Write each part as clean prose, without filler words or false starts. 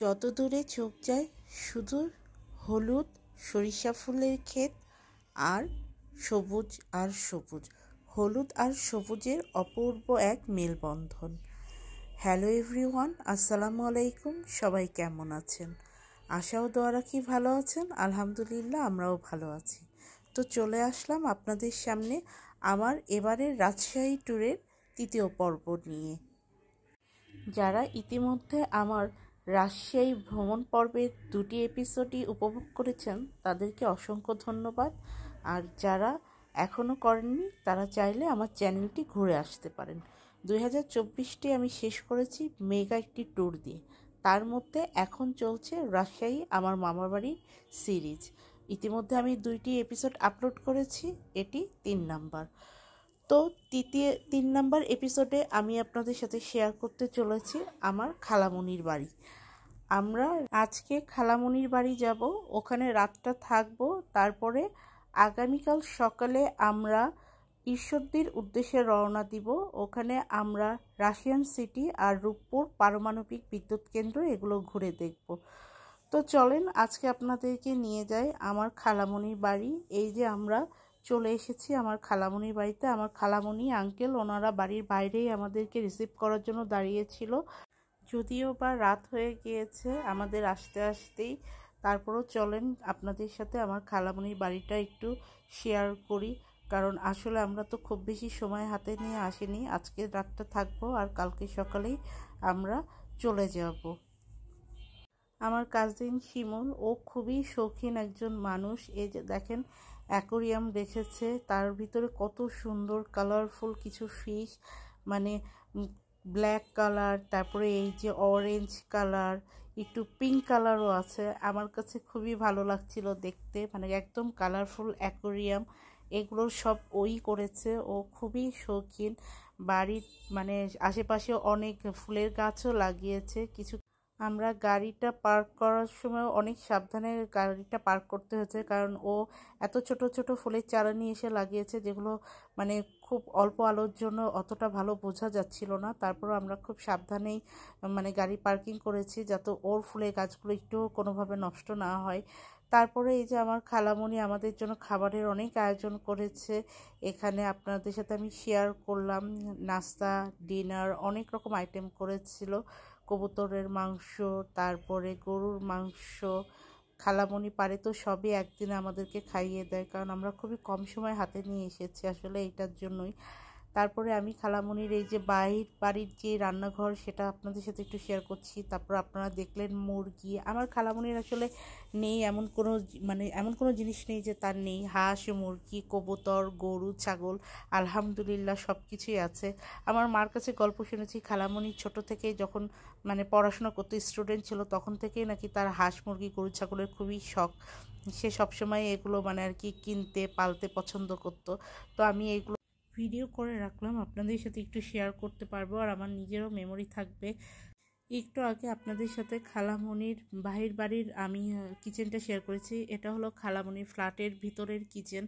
যত দূরে চোখ যায় শুধু হলুদ সরিষা ফুলের ক্ষেত আর সবুজ আর সবুজ, হলুদ আর সবুজের অপূর্ব এক মেলবন্ধন। হ্যালো এভরিওয়ান, আসসালামু আলাইকুম। সবাই কেমন আছেন? আশা ও দোয়া রাখি ভালো আছেন। আলহামদুলিল্লাহ, আমরাও ভালো আছি। তো চলে আসলাম আপনাদের সামনে আমার এবারের রাজশাহী ট্যুরের তৃতীয় পর্ব নিয়ে। যারা ইতিমধ্যে আমার রাজশাহী ভ্রমণ পর্বের 2টি এপিসোডই উপভোগ করেছেন তাদেরকে অসংখ্য ধন্যবাদ। আর যারা এখনও করেননি তারা চাইলে আমার চ্যানেলটি ঘুরে আসতে পারেন। 2024টি আমি শেষ করেছি মেগা একটি ট্যুর দিয়ে। তার মধ্যে এখন চলছে রাজশাহী আমার মামার বাড়ির সিরিজ। ইতিমধ্যে আমি 2টি এপিসোড আপলোড করেছি, এটি 3 নাম্বার। তো 3 নাম্বার এপিসোডে আমি আপনাদের সাথে শেয়ার করতে চলেছি আমার খালামণির বাড়ি। আমরা আজকে খালামণির বাড়ি যাব, ওখানে রাতটা থাকবো। তারপরে আগামীকাল সকালে আমরা ঈশ্বরদীর উদ্দেশ্যে রওনা দিব। ওখানে আমরা রাশিয়ান সিটি আর রূপপুর পারমাণবিক বিদ্যুৎ কেন্দ্র এগুলো ঘুরে দেখব। তো চলেন আজকে আপনাদেরকে নিয়ে যাই আমার খালামণির বাড়ি। এই যে আমরা চলে এসেছি আমার খালামণির বাড়িতে। আমার খালামণি আঙ্কেল ওনারা বাড়ির বাইরেই আমাদেরকে রিসিভ করার জন্য দাঁড়িয়েছিল, যদিও বা রাত হয়ে গিয়েছে আমাদের আসতে আসতেই। তারপরও চলেন আপনাদের সাথে আমার খালামণির বাড়িটা একটু শেয়ার করি, কারণ আসলে আমরা তো খুব বেশি সময় হাতে নিয়ে আসিনি। আজকে রাতটা থাকবো আর কালকে সকালেই আমরা চলে যাব। আমার কাজিন শিমুল, ও খুবই শৌখিন একজন মানুষ। এই যে দেখেন অ্যাকোরিয়াম রেখেছে, তার ভিতরে কত সুন্দর কালারফুল কিছু ফিশ, মানে ব্ল্যাক কালার, তারপরে এই যে অরেঞ্জ কালার, একটু পিঙ্ক কালারও আছে। আমার কাছে খুবই ভালো লাগছিল দেখতে, মানে একদম কালারফুল অ্যাকোরিয়াম। এগুলো সব ওই করেছে, ও খুবই শৌখিন। বাড়ির মানে আশেপাশে অনেক ফুলের গাছও লাগিয়েছে। কিছু আমরা গাড়িটা পার্ক করার সময় অনেক সাবধানে গাড়িটা পার্ক করতে হয়েছে, কারণ ও এত ছোট ছোট ফুলের চারা নিয়ে এসে লাগিয়েছে যেগুলো মানে খুব অল্প আলোর জন্য অতটা ভালো বোঝা যাচ্ছিল না। তারপরও আমরা খুব সাবধানেই মানে গাড়ি পার্কিং করেছি যাতে ওর ফুলের গাছগুলো একটু কোনোভাবে নষ্ট না হয়। তারপরে এই যে আমার খালামণি আমাদের জন্য খাবারের অনেক আয়োজন করেছে। এখানে আপনাদের সাথে আমি শেয়ার করলাম, নাস্তা ডিনার অনেক রকম আইটেম করেছিল। কবুতরের মাংস, তারপরে গরুর মাংস। খালামণি পারে তো সবই একদিনে আমাদেরকে খাইয়ে দেয়, কারণ আমরা খুবই কম সময় হাতে নিয়ে এসেছি আসলে এইটার জন্যই। তারপরে আমি খালামণির এই যে বাড়ির যে রান্নাঘর সেটা আপনাদের সাথে একটু শেয়ার করছি। তারপর আপনারা দেখলেন মুরগি। আমার খালামণির আসলে নেই এমন কোনো মানে এমন কোনো জিনিস নেই যে তার নেই। হাঁস মুরগি কবুতর গরু ছাগল আলহামদুলিল্লাহ সব কিছুই আছে। আমার মার কাছে গল্প শুনেছি খালামণি ছোট থেকে যখন মানে পড়াশোনা করতে স্টুডেন্ট ছিল তখন থেকেই নাকি তার হাঁস মুরগি গরু ছাগলের খুবই শখ। সে সবসময় এগুলো মানে আর কি কিনতে পালতে পছন্দ করতো। তো আমি এগুলো ভিডিও করে রাখলাম, আপনাদের সাথে একটু শেয়ার করতে পারবো আর আমার নিজেরও মেমোরি থাকবে। একটু আগে আপনাদের সাথে খালামণির বাড়ির আমি কিচেনটা শেয়ার করেছি। এটা হলো খালামণির ফ্ল্যাটের ভিতরের কিচেন।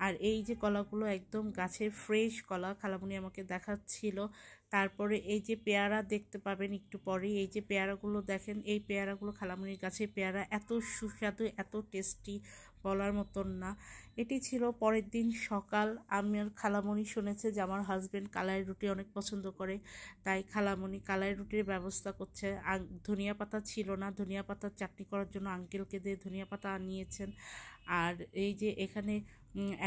আর এই যে কলাগুলো একদম গাছের ফ্রেশ কলা খালামণি আমাকে দেখাচ্ছিল। তারপরে এই যে পেয়ারা দেখতে পাবেন একটু পরে, এই যে পেয়ারাগুলো দেখেন, এই পেয়ারাগুলো খালামণির গাছের পেয়ারা, এত সুস্বাদু এত টেস্টি বলার মতন না। এটি ছিল পরের দিন সকাল। আমার খালামণি শুনেছে যে আমার হাজব্যান্ড কালাই রুটি অনেক পছন্দ করে, তাই খালামণি কালাই রুটির ব্যবস্থা করছে। ধনিয়া পাতা ছিল না, ধনিয়া পাতার চাটনি করার জন্য আঙ্কেলকে দিয়ে ধনিয়া পাতা আনিয়েছেন। আর এই যে এখানে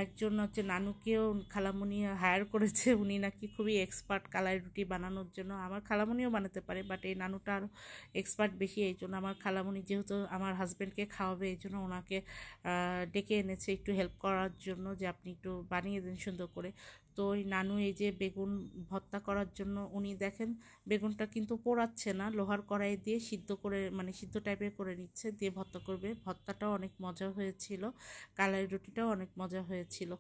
একজন হচ্ছে নানুকেও খালামণি হায়ার করেছে, উনি নাকি খুবই এক্সপার্ট কালাই রুটি বানানোর জন্য। আমার খালামণিও বানাতে পারে, বাট এই নানুটা আরও এক্সপার্ট বেশি। এই জন্য আমার খালামণি যেহেতু আমার হাজব্যান্ডকে খাওয়াবে এই জন্য ওনাকে ডেকে এনেছে একটু হেল্প করার জন্য, যে আপনি একটু বানিয়ে দেন সুন্দর করে। তো ওই নানু এই যে বেগুন ভর্তা করার জন্য উনি দেখেন বেগুনটা কিন্তু পোড়াচ্ছে না, লোহার কড়াই দিয়ে সিদ্ধ করে মানে সিদ্ধ টাইপের করে নিচ্ছে, দিয়ে ভর্তা করবে। ভর্তাটাও অনেক মজা হয়েছিল, কালাই রুটিটাও অনেক মজা হয়েছিল।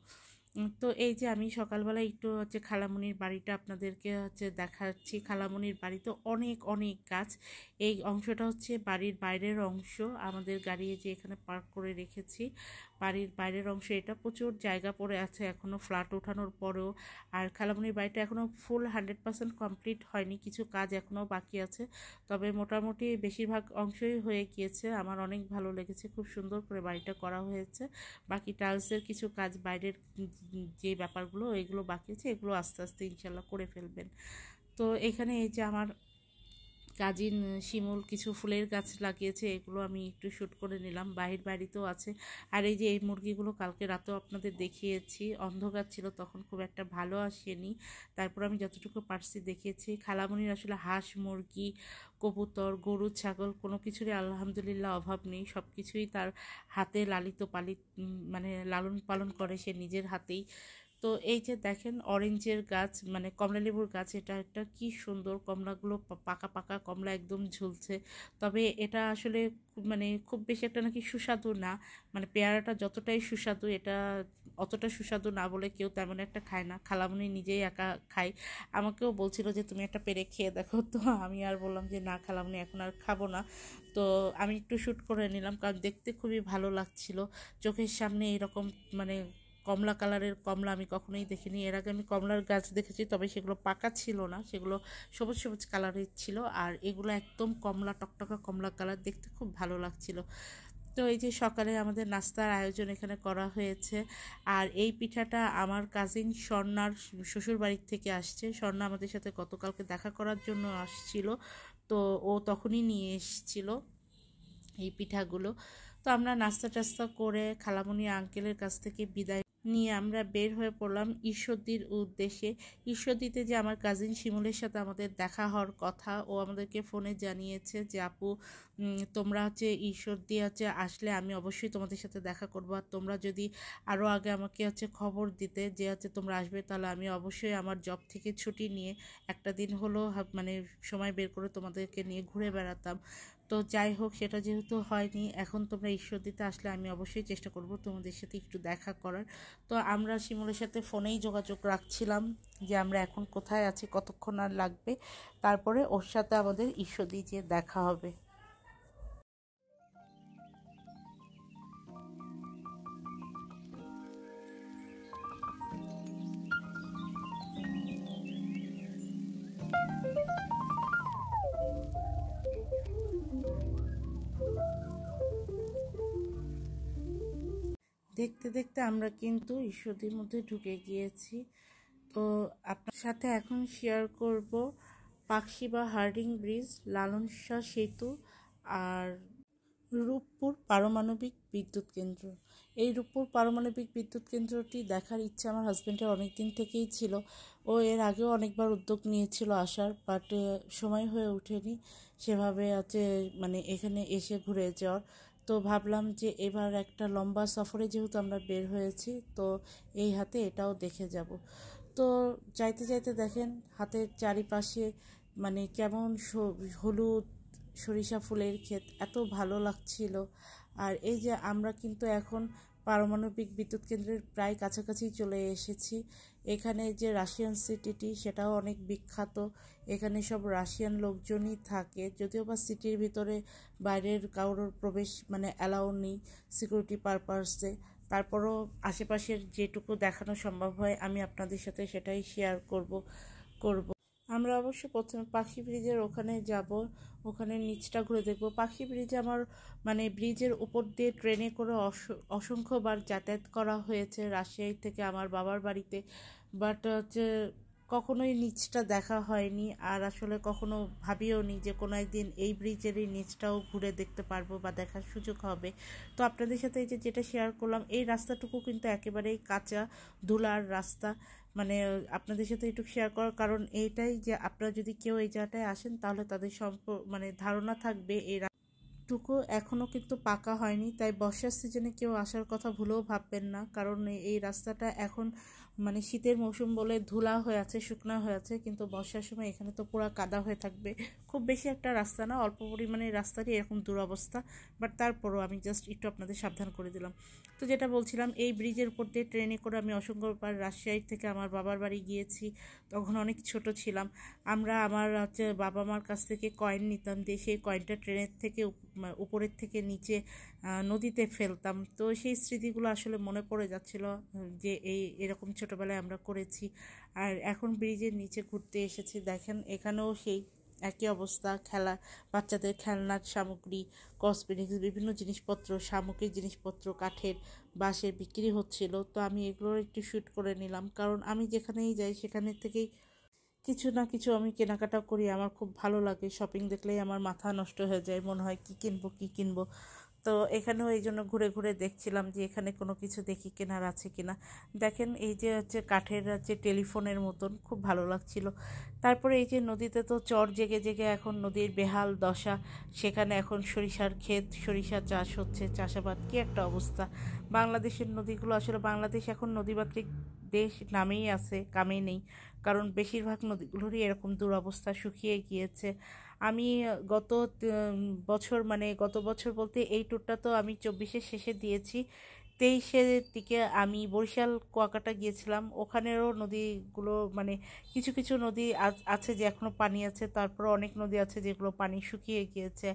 তো এই যে আমি সকালবেলা একটু হচ্ছে খালামণির বাড়িটা আপনাদেরকে হচ্ছে দেখাচ্ছি। খালামণির বাড়িতে অনেক অনেক গাছ। এই অংশটা হচ্ছে বাড়ির বাইরের অংশ, আমাদের গাড়ি যে এখানে পার্ক করে রেখেছি বাড়ির বাইরের অংশ। এটা প্রচুর জায়গা পড়ে আছে এখনও ফ্ল্যাট ওঠানোর পরেও। আর খালামণির বাড়িটা এখনও ফুল 100% কমপ্লিট হয়নি, কিছু কাজ এখনও বাকি আছে, তবে মোটামুটি বেশিরভাগ অংশই হয়ে গিয়েছে। আমার অনেক ভালো লেগেছে, খুব সুন্দর করে বাড়িটা করা হয়েছে। বাকি টাইলসের কিছু কাজ বাইরের যে ব্যাপারগুলো এগুলো বাকি আছে, এগুলো আস্তে আস্তে ইনশাল্লাহ করে ফেলবেন। তো এখানে এই যে আমার কাজিন শিমুল কিছু ফুলের গাছ লাগিয়েছে, এগুলো আমি একটু শ্যুট করে নিলাম। বাহির বাড়িতেও আছে। আর এই যে এই মুরগিগুলো কালকে রাতেও আপনাদের দেখিয়েছি, অন্ধকার ছিল তখন খুব একটা ভালো আসেনি, তারপর আমি যতটুকু পারছি দেখিয়েছি। খালামণির আসলে হাঁস মুরগি কবুতর গরু ছাগল কোনো কিছুরই আলহামদুলিল্লাহ অভাব নেই, সব কিছুই তার হাতে লালিত পালিত, মানে লালন পালন করে সে নিজের হাতেই। তো এই যে দেখেন অরেঞ্জের গাছ, মানে কমলা লেবুর গাছ, এটা একটা কি সুন্দর, কমলাগুলো পাকা পাকা কমলা একদম ঝুলছে। তবে এটা আসলে মানে খুব বেশি একটা নাকি সুস্বাদু না, মানে পেয়ারাটা যতটাই সুস্বাদু এটা অতটা সুস্বাদু না বলে কেউ তেমন একটা খায় না। খালামণি নিজেই একা খায়, আমাকেও বলছিল যে তুমি একটা পেরে খেয়ে দেখো, তো আমি আর বললাম যে না খালামণি এখন আর খাবো না। তো আমি একটু শ্যুট করে নিলাম কারণ দেখতে খুবই ভালো লাগছিল, চোখের সামনে এরকম মানে কমলা কালারের কমলা আমি কখনোই দেখিনি। এর আগে আমি কমলার গাছ দেখেছি, তবে সেগুলো পাকা ছিল না, সেগুলো সবুজ সবুজ কালারের ছিল, আর এগুলো একদম কমলা টকটকা কমলা কালার, দেখতে খুব ভালো লাগছিল। তো এই যে সকালে আমাদের নাস্তার আয়োজন এখানে করা হয়েছে। আর এই পিঠাটা আমার কাজিন স্বর্ণার শ্বশুর বাড়ির থেকে আসছে। স্বর্ণা আমাদের সাথে গতকালকে দেখা করার জন্য আসছিল, তো ও তখনই নিয়ে এসেছিল এই পিঠাগুলো। তো আমরা নাস্তা টাস্তা করে খালামণি আঙ্কেলের কাছ থেকে বিদায় নিয়ে আমরা বের হয়ে পড়লাম ঈশ্বরদীর উদ্দেশ্যে। ঈশ্বরদীতে যে আমার কাজিন শিমুলের সাথে আমাদের দেখা হওয়ার কথা, ও আমাদেরকে ফোনে জানিয়েছে যে আপু তোমরা হচ্ছে ঈশ্বরদী হচ্ছে আসলে আমি অবশ্যই তোমাদের সাথে দেখা করবো, আর তোমরা যদি আরও আগে আমাকে হচ্ছে খবর দিতে যে হচ্ছে তোমরা আসবে, তাহলে আমি অবশ্যই আমার জব থেকে ছুটি নিয়ে একটা দিন হলো মানে সময় বের করে তোমাদেরকে নিয়ে ঘুরে বেড়াতাম। তো যাই হোক, সেটা যেহেতু হয়নি, এখন তোমরা ঈশ্বরদীতে আসলে আমি অবশ্যই চেষ্টা করব তোমাদের সাথে একটু দেখা করার। তো আমরা শিমুলের সাথে ফোনেই যোগাযোগ রাখছিলাম যে আমরা এখন কোথায় আছি, কতক্ষণ আর লাগবে, তারপরে ওর সাথে আমাদের ঈশ্বরদী যে দেখা হবে। দেখতে দেখতে আমরা কিন্তু ঈশ্বরদীর মধ্যে ঢুকে গিয়েছি। তো আপনার সাথে এখন শেয়ার করব পাকশি বা হার্ডিং ব্রিজ, লালন শাহ সেতু, আর রূপপুর পারমাণবিক বিদ্যুৎ কেন্দ্র। এই রূপপুর পারমাণবিক বিদ্যুৎ কেন্দ্রটি দেখার ইচ্ছা আমার হাজব্যান্ডের অনেক দিন থেকেই ছিল। ও এর আগেও অনেকবার উদ্যোগ নিয়েছিল আসার, বাট সময় হয়ে ওঠেনি সেভাবে আছে, মানে এখানে এসে ঘুরে যাওয়ার। তো ভাবলাম যে এবার একটা লম্বা সফরে যেহেতু আমরা বের হয়েছি, তো এই হাতে এটাও দেখে যাব। তো যাইতে যাইতে দেখেন হাতের চারিপাশে মানে কেমন হলুদ সরিষা ফুলের ক্ষেত, এত ভালো লাগছিল। আর এই যে আমরা কিন্তু এখন পারমাণবিক বিদ্যুৎ কেন্দ্রের প্রায় কাছাকাছি চলে এসেছি। এখানে যে রাশিয়ান সিটিটি সেটাও অনেক বিখ্যাত, এখানে সব রাশিয়ান লোকজনই থাকে, যদিও বা সিটির ভিতরে বাইরের কারোর প্রবেশ মানে অ্যালাউ নেই সিকিউরিটি পারপাসে। তারপরও আশেপাশের যেটুকু দেখানো সম্ভব হয় আমি আপনাদের সাথে সেটাই শেয়ার করব। আমরা অবশ্য প্রথমে পাখি ব্রিজের ওখানে যাব, ওখানে নিচটা ঘুরে দেখব। পাখি ব্রিজ আমার মানে ব্রিজের উপর দিয়ে ট্রেনে করে অসংখ্যবার যাতায়াত করা হয়েছে রাজশাহী থেকে আমার বাবার বাড়িতে, বাট হচ্ছে কখনোই নিচটা দেখা হয়নি, আর আসলে কখনো ভাবিও নি যে কোনো একদিন এই ব্রিজেরই নিচটাও ঘুরে দেখতে পারবো বা দেখার সুযোগ হবে। তো আপনাদের সাথে এই যে যেটা শেয়ার করলাম, এই রাস্তাটুকু কিন্তু একেবারেই কাঁচা ধুলার রাস্তা, মানে আপনাদের সাথে একটু শেয়ার করার কারণ এইটাই যে আপনারা যদি কেউ এই জায়গাটায় আসেন তাহলে তাদের মানে ধারণা থাকবে টুকু এখনও কিন্তু পাকা হয়নি, তাই বর্ষার সিজনে কেউ আসার কথা ভুলেও ভাববেন না, কারণ এই রাস্তাটা এখন মানে শীতের মৌসুম বলে ধুলা হয়ে আছে, শুকনা হয়ে আছে, কিন্তু বর্ষার সময় এখানে তো পুরো কাদা হয়ে থাকবে। খুব বেশি একটা রাস্তা না, অল্প পরিমাণে রাস্তারই এরকম দুরবস্থা, বাট তারপরও আমি জাস্ট একটু আপনাদের সাবধান করে দিলাম। তো যেটা বলছিলাম, এই ব্রিজের উপর দিয়ে ট্রেনে করে আমি অসংখ্যবার রাজশাহী থেকে আমার বাবার বাড়ি গিয়েছি। তখন অনেক ছোট ছিলাম। আমার বাবা মার কাছ থেকে কয়েন নিতাম, দিয়ে সেই কয়েনটা ট্রেনের থেকে উপরের থেকে নিচে নদীতে ফেলতাম। তো সেই স্মৃতিগুলো আসলে মনে পড়ে যাচ্ছিল, যে এরকম ছোটোবেলায় আমরা করেছি। আর এখন ব্রিজের নিচে ঘুরতে এসেছি, দেখেন এখানেও সেই একই অবস্থা। বাচ্চাদের খেলনার সামগ্রী, কসমেটিক্স, বিভিন্ন জিনিসপত্র, সামগ্রিক জিনিসপত্র, কাঠের, বাঁশের বিক্রি হচ্ছিল। তো আমি এগুলোর একটু শ্যুট করে নিলাম, কারণ আমি যেখানেই যাই সেখানে থেকেই কিছু না কিছু আমি কেনাকাটা করি। আমার খুব ভালো লাগে, শপিং দেখলেই আমার মাথা নষ্ট হয়ে যায়, মনে হয় কী কিনবো কী কিনবো। তো এখানেও এই জন্য ঘুরে ঘুরে দেখছিলাম যে এখানে কোনো কিছু দেখি কেনার আছে কিনা। দেখেন এই যে কাঠের টেলিফোনের মতন, খুব ভালো লাগছিল। তারপরে এই যে নদীতে তো চর জেগে জেগে এখন নদীর বেহাল দশা। সেখানে এখন সরিষার ক্ষেত, সরিষা চাষ হচ্ছে, চাষাবাদ, কী একটা অবস্থা। বাংলাদেশের নদীগুলো আসলে, বাংলাদেশ এখন নদীমাতৃক দেশ নামেই আছে, কামে নেই, কারণ বেশিরভাগ নদীগুলোরই এরকম দুরবস্থা, শুকিয়ে গিয়েছে। আমি গত গত বছর বলতে এই ট্যুরটা তো আমি 24-এর শেষে দিয়েছি। 23-এর দিকে আমি বরিশাল কুয়াকাটা গিয়েছিলাম। ওখানেরও নদীগুলো মানে কিছু কিছু নদী আছে যে এখনও পানি আছে, তারপর অনেক নদী আছে যেগুলো পানি শুকিয়ে গিয়েছে।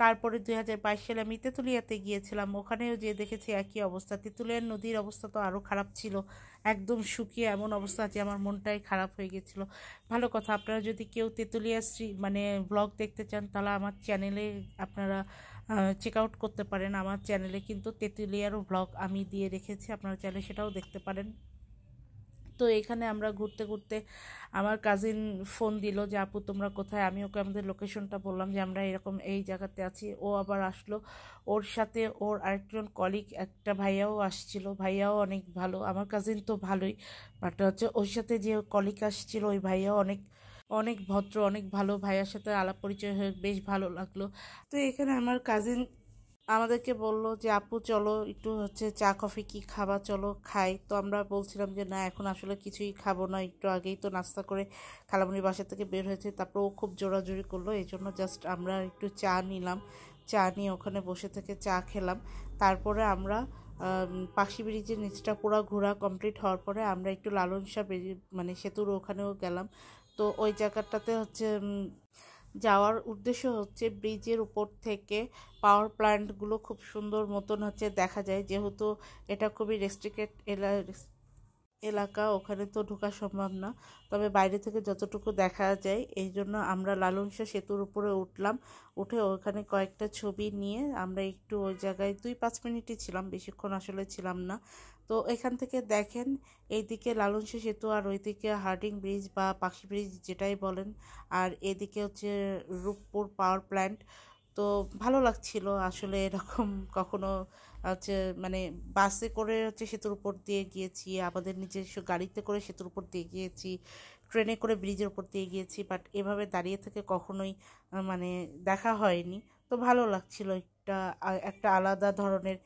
তারপরে 2022 সালে আমি তেঁতুলিয়াতে গিয়েছিলাম, ওখানেও যে দেখেছি একই অবস্থা। তেঁতুলিয়ার নদীর অবস্থা তো আরও খারাপ ছিল, একদম শুকিয়ে এমন অবস্থা যে আমার মনটাই খারাপ হয়ে গেছিলো। ভালো কথা, আপনারা যদি কেউ তেঁতুলিয়া ব্লগ দেখতে চান, তাহলে আমার চ্যানেলে আপনারা চেক আউট করতে পারেন। আমার চ্যানেলে কিন্তু তেঁতুলিয়ারও ব্লগ আমি দিয়ে রেখেছি, আপনারা চাইলে সেটাও দেখতে পারেন। তো এখানে আমরা ঘুরতে ঘুরতে আমার কাজিন ফোন দিল যে আপু তোমরা কোথায়। আমি ওকে আমাদের লোকেশনটা বললাম যে আমরা এরকম এই জায়গাতে আছি। ও আবার আসলো, ওর সাথে ওর আরেকজন কলিগ, একটা ভাইয়াও আসছিল। ভাইয়াও অনেক ভালো, আমার কাজিন তো ভালোই, বাট ওর সাথে যে কলিগ আসছিল ওই ভাইয়াও অনেক অনেক ভদ্র, অনেক ভালো। ভাইয়ার সাথে আলাপ পরিচয় হয়ে বেশ ভালো লাগলো। তো এখানে আমার কাজিন আমাদেরকে বলল যে আপু চলো একটু চা কফি কি খাবা, চলো খাই। তো আমরা বলছিলাম যে না, এখন আসলে কিছুই খাবো না, একটু আগেই তো নাস্তা করে খালামণির বাসা থেকে বের হয়েছে। তারপর ও খুব জোরাজুরি করলো, এই জন্য জাস্ট আমরা একটু চা নিলাম। চা নিয়ে ওখানে বসে থেকে চা খেলাম। তারপরে আমরা পাখি ব্রিজের নিচটা পুরো ঘোরা কমপ্লিট হওয়ার পরে আমরা একটু লালন শাহ সেতুর ওখানেও গেলাম। তো ওই জায়গাটাতে যাওয়ার উদ্দেশ্য হচ্ছে ব্রিজের উপর থেকে পাওয়ার প্ল্যান্টগুলো খুব সুন্দর মতন দেখা যায়, যেহেতু এটা খুবই রেস্ট্রিক্টেড এলাকা, ওখানে তো ঢোকা সম্ভব না, তবে বাইরে থেকে যতটুকু দেখা যায়। এই জন্য আমরা লালন শাহ সেতুর উপরে উঠলাম, উঠে ওখানে কয়েকটা ছবি নিয়ে আমরা একটু ওই জায়গায় 2-5 মিনিটই ছিলাম, বেশিক্ষণ আসলে ছিলাম না। তো এখান থেকে দেখেন এইদিকে লালন শাহ সেতু, আর ওইদিকে হার্ডিং ব্রিজ বা পাখি ব্রিজ যেটাই বলেন, আর এদিকে রূপপুর পাওয়ার প্ল্যান্ট। তো ভালো লাগছিল আসলে, এরকম কখনো হচ্ছে মানে বাসে করে সেতুর উপর দিয়ে গিয়েছি, আমাদের নিজস্ব গাড়িতে করে সেতুর উপর দিয়ে গিয়েছি, ট্রেনে করে ব্রিজের উপর দিয়ে গিয়েছি, বাট এভাবে দাঁড়িয়ে থেকে কখনোই মানে দেখা হয়নি। তো ভালো লাগছিল, একটা আলাদা ধরনের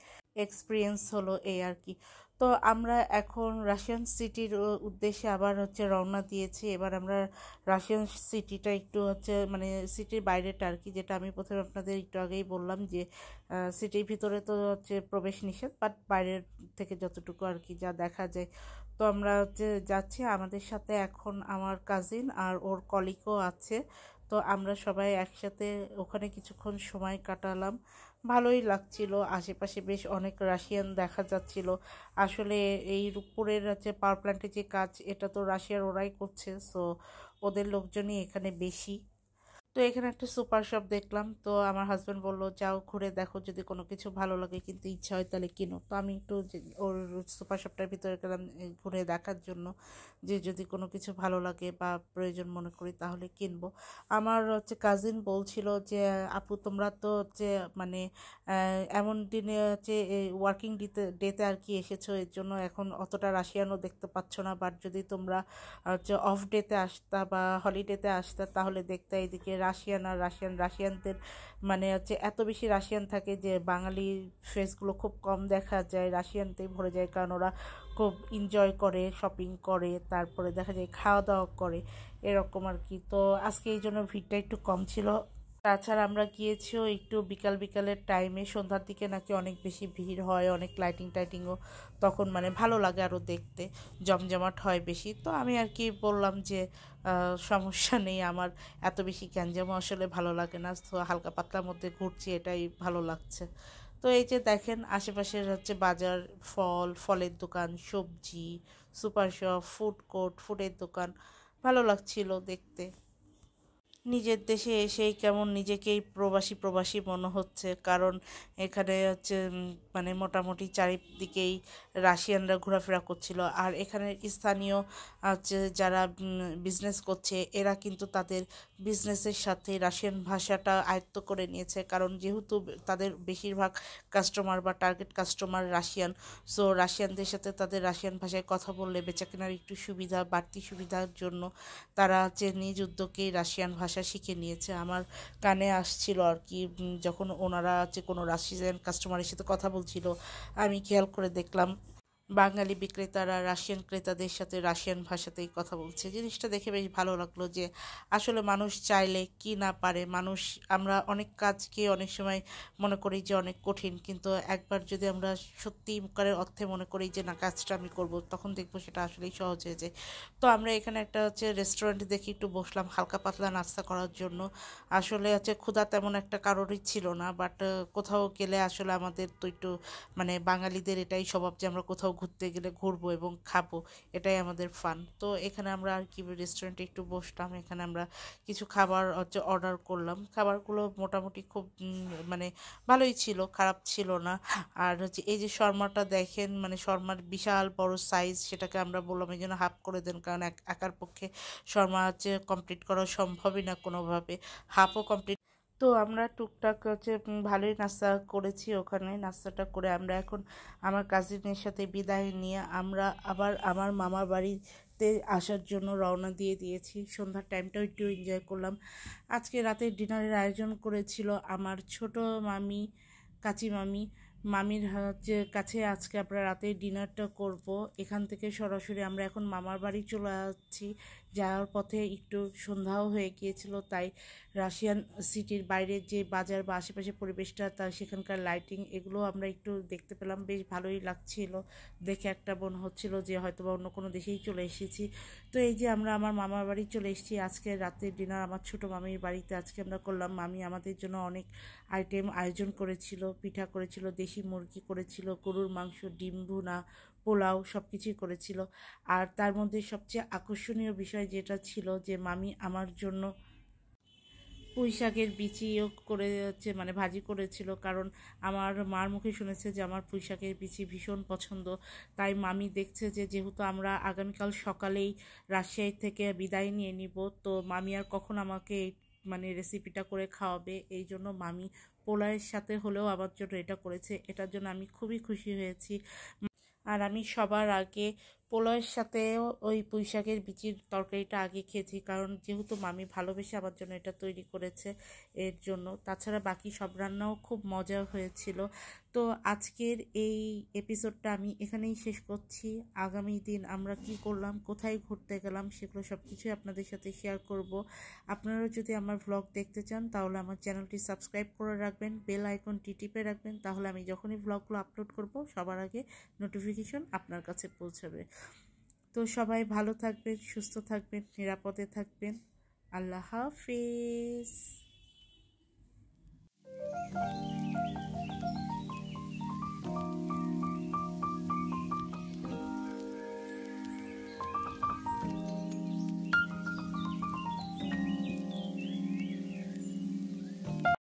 এক্সপিরিয়েন্স হলো এই আর কি। তো আমরা এখন রাশিয়ান সিটির উদ্দেশ্যে আবার রওনা দিয়েছি। এবার আমরা রাশিয়ান সিটিটা একটু সিটির বাইরেটা আর কি, যেটা আমি প্রথমে আপনাদের একটু আগেই বললাম যে সিটির ভিতরে তো প্রবেশ নিষেধ, বাট বাইরের থেকে যতটুকু আর কি যা দেখা যায়। তো আমরা যাচ্ছি, আমাদের সাথে এখন আমার কাজিন আর ওর কলিগও আছে। তো আমরা সবাই একসাথে ওখানে কিছুক্ষণ সময় কাটালাম, ভালোই লাগছিল। আশেপাশে বেশ অনেক রাশিয়ান দেখা যাচ্ছিল। আসলে এই রূপপুরের পাওয়ার প্ল্যান্টের যে কাজ, এটা তো রাশিয়ার ওরাই করছে, সো ওদের লোকজনই এখানে বেশি। তো এখানে একটা সুপার শপ দেখলাম, তো আমার হাজব্যান্ড বললো যাও ঘুরে দেখো, যদি কোনো কিছু ভালো লাগে কিন্তু ইচ্ছা হয় তাহলে কিনো। তো আমি একটু ওর সুপার শপটার ভিতরে গেলাম ঘুরে দেখার জন্য, যে যদি কোনো কিছু ভালো লাগে বা প্রয়োজন মনে করি তাহলে কিনবো। আমার কাজিন বলছিল যে আপু তোমরা তো মানে এমন দিনে ওয়ার্কিং ডেতে আর কি এসেছো, এর জন্য এখন অতটা রাশিয়ানও দেখতে পাচ্ছ না, বাট যদি তোমরা অফ ডেতে আসতা বা হলিডেতে আসতা তাহলে দেখতে এইদিকে রাশিয়ান আর রাশিয়ানদের মানে হচ্ছে এত বেশি রাশিয়ান থাকে যে বাঙালির ফেসগুলো খুব কম দেখা যায়, রাশিয়ানতেই ভরে যায়, কারণ ওরা খুব এনজয় করে, শপিং করে, তারপরে দেখা যায় খাওয়া দাওয়া করে, এরকম আর কি। তো আজকে এই জন্য ভিড়টা একটু কম ছিল। তাছাড়া আমরা গিয়েছিও একটু বিকালের টাইমে, সন্ধ্যার দিকে নাকি অনেক বেশি ভিড় হয়, অনেক লাইটিং টাইটিংও তখন মানে ভালো লাগে আরও দেখতে, জমজমাট হয় বেশি। তো আমি আর কি বললাম যে সমস্যা নেই, আমার এত বেশি গ্যাঞ্জামও আসলে ভালো লাগে না, তো হালকা পাতলার মধ্যে ঘুরছি, এটাই ভালো লাগছে। তো এই যে দেখেন আশেপাশের হচ্ছে বাজার, ফলের দোকান, সবজি, সুপার শপ, ফুড কোর্ট, ফুডের দোকান, ভালো লাগছিল দেখতে। নিজের দেশে এসেই কেমন নিজেকেই প্রবাসী প্রবাসী মনে হচ্ছে, কারণ এখানে হচ্ছে মানে মোটামুটি চারিদিকেই রাশিয়ানরা ঘোরাফেরা করছিল। আর এখানে স্থানীয় হচ্ছে যারা বিজনেস করছে, এরা কিন্তু তাদের বিজনেসের সাথে রাশিয়ান ভাষাটা আয়ত্ত করে নিয়েছে, কারণ যেহেতু তাদের বেশিরভাগ কাস্টমার বা টার্গেট কাস্টমার রাশিয়ান, সো রাশিয়ানদের সাথে তাদের রাশিয়ান ভাষায় কথা বললে বেচাকেনার একটু সুবিধা, বাড়তি সুবিধার জন্য তারা যে নিজ উদ্যোগেই রাশিয়ান ভাষা শিখে নিয়েছে। আমার কানে আসছিল আর কি, যখন ওনারা যে কোনো রাশিয়ান কাস্টমারের সাথে কথা বলছিল, আমি খেয়াল করে দেখলাম বাঙালি বিক্রেতারা রাশিয়ান ক্রেতাদের সাথে রাশিয়ান ভাষাতেই কথা বলছে। জিনিসটা দেখে বেশ ভালো লাগলো যে আসলে মানুষ চাইলে কি না পারে। আমরা অনেক কাজকে অনেক সময় মনে করি যে অনেক কঠিন, কিন্তু একবার যদি আমরা সত্যিকারের অর্থে মনে করি যে না, কাজটা আমি করব, তখন দেখবো সেটা আসলেই সহজ হয়ে যায়। তো আমরা এখানে একটা হচ্ছে রেস্টুরেন্ট দেখে একটু বসলাম হালকা পাতলা নাস্তা করার জন্য। আসলে হচ্ছে ক্ষুধা তেমন একটা কারোরই ছিল না, বাট কোথাও গেলে আসলে আমাদের তো একটু মানে বাঙালিদের এটাই স্বভাব যে আমরা কোথাও ঘুরতে গেলে ঘুরবো এবং খাবো, এটাই আমাদের ফান। তো এখানে আমরা আর কি রেস্টুরেন্টে একটু বসলাম, এখানে আমরা কিছু খাবার হচ্ছে অর্ডার করলাম। খাবারগুলো মোটামুটি খুব মানে ভালোই ছিল, খারাপ ছিল না। আর হচ্ছে এই যে শর্মাটা দেখেন, মানে শর্মার বিশাল বড় সাইজ, সেটাকে আমরা বললাম এই জন্য হাফ করে দেন, কারণ একার পক্ষে শর্মা হচ্ছে কমপ্লিট করা সম্ভবই না কোনোভাবে, হাফও কমপ্লিট। তো আমরা টুকটাক হচ্ছে ভালোই নাস্তা করেছি ওখানে। নাস্তাটা করে আমরা এখন আমার কাজিনের সাথে বিদায় নিয়ে আমরা আবার আমার মামার বাড়িতে আসার জন্য রওনা দিয়ে দিয়েছি। সন্ধ্যার টাইমটাও একটু এনজয় করলাম। আজকে রাতের ডিনারের আয়োজন করেছিল আমার ছোট মামি, কাচি মামি। মামির হচ্ছে কাছে আজকে আমরা রাতে ডিনারটা করব। এখান থেকে সরাসরি আমরা এখন মামার বাড়ি চলে যাচ্ছি। যাওয়ার পথে একটু সন্ধ্যাও হয়ে গিয়েছিল, তাই রাশিয়ান সিটির বাইরের যে বাজার বা আশেপাশের পরিবেশটা, তার সেখানকার লাইটিং, এগুলো আমরা একটু দেখতে পেলাম, বেশ ভালোই লাগছিল দেখে। একটা মনে হচ্ছিল যে হয়তো বা অন্য কোনো দেশেই চলে এসেছি। তো এই যে আমরা আমার মামার বাড়ি চলে এসেছি। আজকে রাতের ডিনার আমার ছোটো মামির বাড়িতে আজকে আমরা করলাম। মামি আমাদের জন্য অনেক আইটেম আয়োজন করেছিল, পিঠা করেছিল, দেশি মুরগি করেছিল, গরুর মাংস, ডিম ভুনা, পোলাও, সব কিছুই করেছিল। আর তার মধ্যে সবচেয়ে আকর্ষণীয় বিষয় যেটা ছিল যে মামি আমার জন্য পুঁই শাকের বিচিও করে হচ্ছে মানে ভাজি করেছিল, কারণ আমার মার মুখে শুনেছে যে আমার পুঁই শাকের বিচি ভীষণ পছন্দ। তাই মামি দেখছে যে যেহেতু আমরা আগামীকাল সকালেই রাজশাহী থেকে বিদায় নিয়ে নিব, তো মামি আর কখন আমাকে মানে রেসিপিটা করে খাওয়াবে, এই জন্য মামি পোলাওয়ের সাথে হলেও আমার জন্য এটা করেছে। এটার জন্য আমি খুবই খুশি হয়েছি। আর আমি সবার আগে পোলাওয়ের সাথেও ওই পুঁই শাকের বিচির তরকারিটা আগে খেয়েছি, কারণ যেহেতু মামি ভালোবেসে আমার জন্য এটা তৈরি করেছে, এর জন্য। তাছাড়া বাকি সব রান্নাও খুব মজা হয়েছিল। তো আজকের এই এপিসোডটা আমি এখানেই শেষ করছি। আগামী দিন আমরা কি করলাম, কোথায় ঘুরতে গেলাম, সেগুলো সব কিছুই আপনাদের সাথে শেয়ার করব। আপনারা যদি আমার ভ্লগ দেখতে চান তাহলে আমার চ্যানেলটি সাবস্ক্রাইব করে রাখবেন, বেল আইকনটি টিপে রাখবেন, তাহলে আমি যখনই ভ্লগগুলো আপলোড করব সবার আগে নোটিফিকেশন আপনার কাছে পৌঁছাবে। তো সবাই ভালো থাকবেন, সুস্থ থাকবেন, নিরাপদে থাকবেন। আল্লাহ হাফিজ।